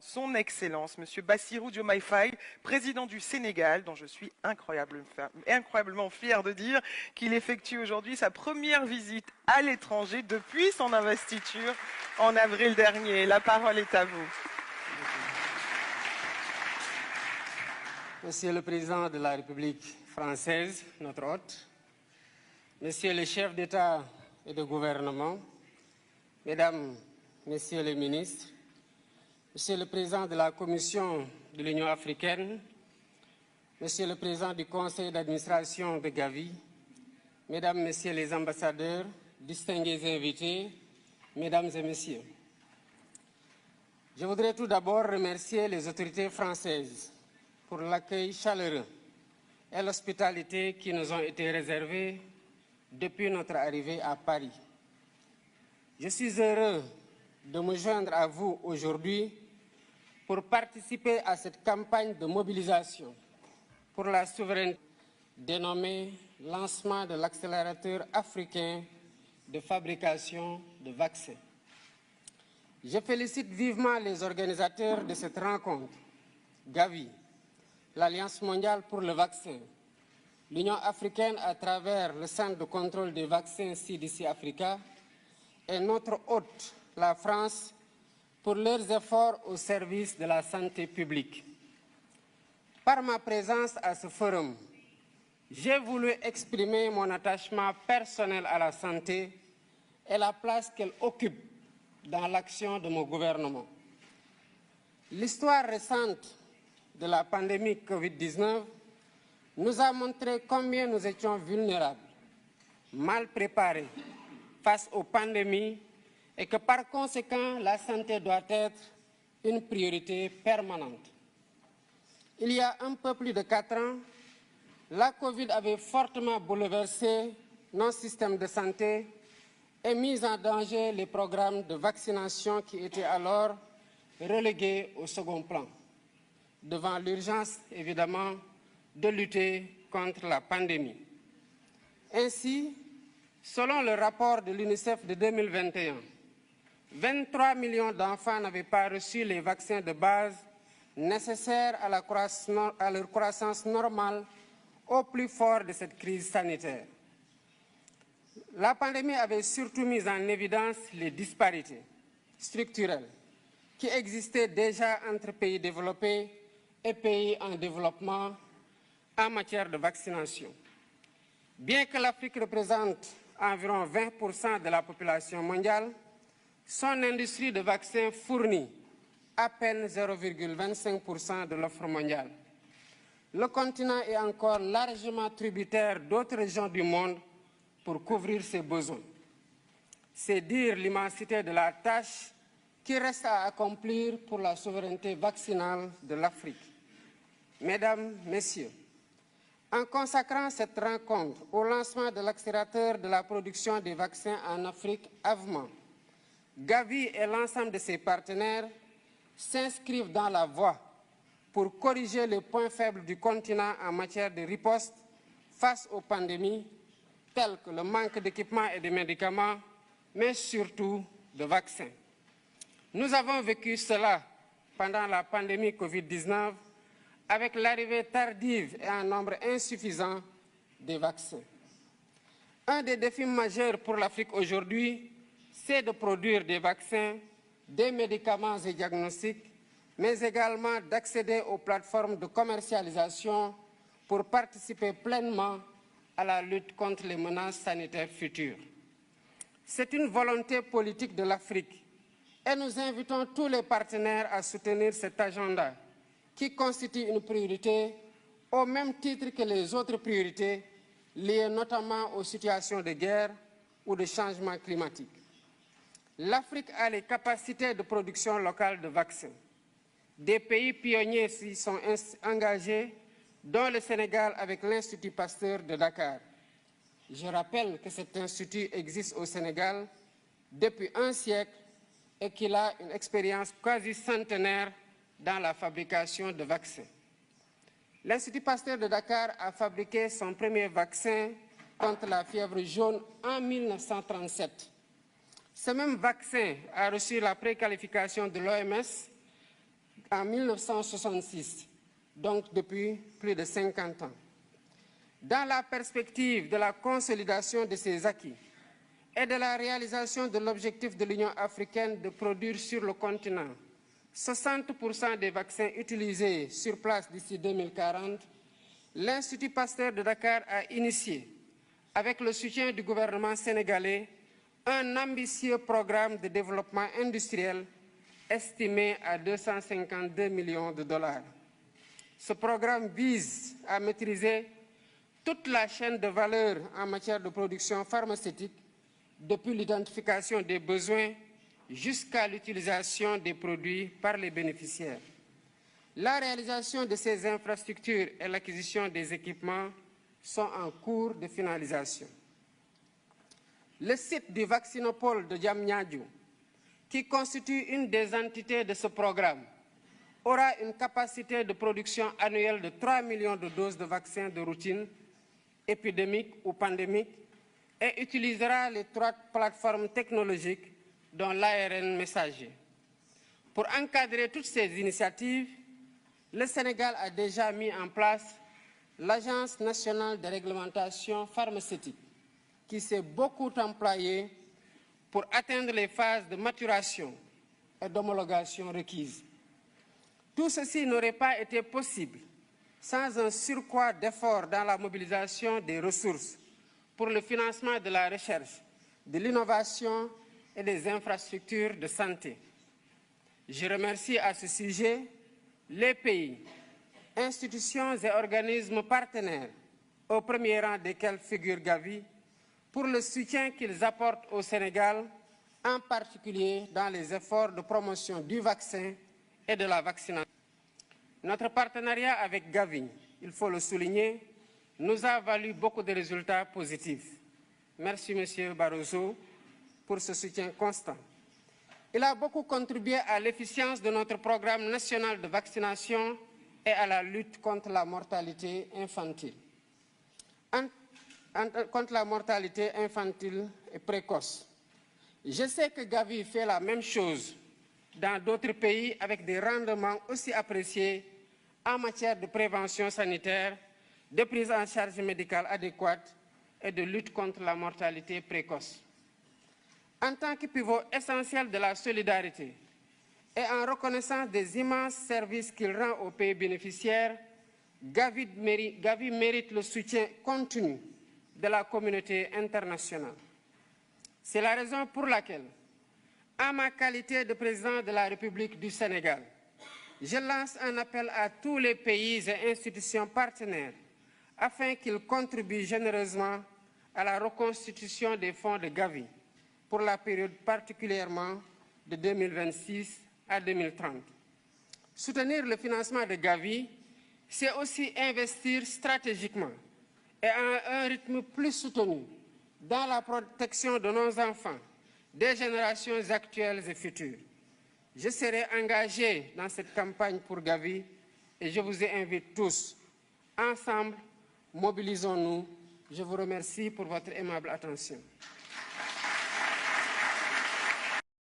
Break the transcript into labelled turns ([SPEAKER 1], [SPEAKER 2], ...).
[SPEAKER 1] son Excellence, M. Bassirou Diomaye Faye, président du Sénégal, dont je suis incroyablement fier de dire qu'il effectue aujourd'hui sa première visite à l'étranger depuis son investiture en avril dernier. La parole est à vous.
[SPEAKER 2] Monsieur le Président de la République française, notre hôte, Monsieur le chef d'État et de gouvernement, Mesdames, Messieurs les ministres, Monsieur le Président de la Commission de l'Union africaine, Monsieur le Président du Conseil d'administration de Gavi, Mesdames, Messieurs les ambassadeurs, distingués invités, Mesdames et Messieurs. Je voudrais tout d'abord remercier les autorités françaises pour l'accueil chaleureux et l'hospitalité qui nous ont été réservés depuis notre arrivée à Paris. Je suis heureux de me joindre à vous aujourd'hui pour participer à cette campagne de mobilisation pour la souveraineté dénommée Lancement de l'accélérateur africain de fabrication de vaccins. Je félicite vivement les organisateurs de cette rencontre, Gavi, l'Alliance mondiale pour le vaccin, l'Union africaine à travers le Centre de contrôle des vaccins CDC Africa et notre hôte, la France, pour leurs efforts au service de la santé publique. Par ma présence à ce forum, j'ai voulu exprimer mon attachement personnel à la santé et la place qu'elle occupe dans l'action de mon gouvernement. L'histoire récente de la pandémie Covid-19 nous a montré combien nous étions vulnérables, mal préparés face aux pandémies et que par conséquent, la santé doit être une priorité permanente. Il y a un peu plus de 4 ans, la Covid avait fortement bouleversé nos systèmes de santé et mis en danger les programmes de vaccination qui étaient alors relégués au second plan, devant l'urgence, évidemment, de lutter contre la pandémie. Ainsi, selon le rapport de l'UNICEF de 2021, 23 millions d'enfants n'avaient pas reçu les vaccins de base nécessaires à leur croissance normale au plus fort de cette crise sanitaire. La pandémie avait surtout mis en évidence les disparités structurelles qui existaient déjà entre pays développés et pays en développement en matière de vaccination. Bien que l'Afrique représente environ 20% de la population mondiale, son industrie de vaccins fournit à peine 0,25% de l'offre mondiale. Le continent est encore largement tributaire d'autres régions du monde pour couvrir ses besoins. C'est dire l'immensité de la tâche qui reste à accomplir pour la souveraineté vaccinale de l'Afrique. Mesdames, Messieurs, en consacrant cette rencontre au lancement de l'accélérateur de la production des vaccins en Afrique, AVMA, Gavi et l'ensemble de ses partenaires s'inscrivent dans la voie pour corriger les points faibles du continent en matière de riposte face aux pandémies, telles que le manque d'équipements et de médicaments, mais surtout de vaccins. Nous avons vécu cela pendant la pandémie Covid-19 avec l'arrivée tardive et en nombre insuffisant des vaccins. Un des défis majeurs pour l'Afrique aujourd'hui, c'est de produire des vaccins, des médicaments et diagnostics, mais également d'accéder aux plateformes de commercialisation pour participer pleinement à la lutte contre les menaces sanitaires futures. C'est une volonté politique de l'Afrique et nous invitons tous les partenaires à soutenir cet agenda qui constitue une priorité au même titre que les autres priorités liées notamment aux situations de guerre ou de changement climatique. L'Afrique a les capacités de production locale de vaccins. Des pays pionniers s'y sont engagés, dont le Sénégal avec l'Institut Pasteur de Dakar. Je rappelle que cet institut existe au Sénégal depuis un siècle et qu'il a une expérience quasi centenaire dans la fabrication de vaccins. L'Institut Pasteur de Dakar a fabriqué son premier vaccin contre la fièvre jaune en 1937. Ce même vaccin a reçu la préqualification de l'OMS en 1966, donc depuis plus de 50 ans. Dans la perspective de la consolidation de ces acquis et de la réalisation de l'objectif de l'Union africaine de produire sur le continent 60% des vaccins utilisés sur place d'ici 2040, l'Institut Pasteur de Dakar a initié, avec le soutien du gouvernement sénégalais, un ambitieux programme de développement industriel estimé à 252 millions de dollars. Ce programme vise à maîtriser toute la chaîne de valeur en matière de production pharmaceutique, depuis l'identification des besoins jusqu'à l'utilisation des produits par les bénéficiaires. La réalisation de ces infrastructures et l'acquisition des équipements sont en cours de finalisation. Le site du vaccinopole de Diamniadio, qui constitue une des entités de ce programme, aura une capacité de production annuelle de 3 millions de doses de vaccins de routine, épidémiques ou pandémiques, et utilisera les 3 plateformes technologiques dont l'ARN messager. Pour encadrer toutes ces initiatives, le Sénégal a déjà mis en place l'Agence nationale de réglementation pharmaceutique, qui s'est beaucoup employée pour atteindre les phases de maturation et d'homologation requises. Tout ceci n'aurait pas été possible sans un surcroît d'efforts dans la mobilisation des ressources pour le financement de la recherche, de l'innovation et des infrastructures de santé. Je remercie à ce sujet les pays, institutions et organismes partenaires, au premier rang desquels figure Gavi, pour le soutien qu'ils apportent au Sénégal, en particulier dans les efforts de promotion du vaccin et de la vaccination. Notre partenariat avec Gavi, il faut le souligner, nous a valu beaucoup de résultats positifs. Merci, M. Barroso, pour ce soutien constant. Il a beaucoup contribué à l'efficience de notre programme national de vaccination et à la lutte contre la mortalité infantile. Contre la mortalité infantile et précoce. Je sais que Gavi fait la même chose dans d'autres pays avec des rendements aussi appréciés en matière de prévention sanitaire, de prise en charge médicale adéquate et de lutte contre la mortalité précoce. En tant que pivot essentiel de la solidarité et en reconnaissance des immenses services qu'il rend aux pays bénéficiaires, Gavi mérite le soutien continu de la communauté internationale. C'est la raison pour laquelle, en ma qualité de président de la République du Sénégal, je lance un appel à tous les pays et institutions partenaires afin qu'ils contribuent généreusement à la reconstitution des fonds de Gavi pour la période particulièrement de 2026 à 2030. Soutenir le financement de Gavi, c'est aussi investir stratégiquement et à un rythme plus soutenu dans la protection de nos enfants, des générations actuelles et futures. Je serai engagé dans cette campagne pour Gavi et je vous invite tous. Ensemble, mobilisons-nous. Je vous remercie pour votre aimable attention.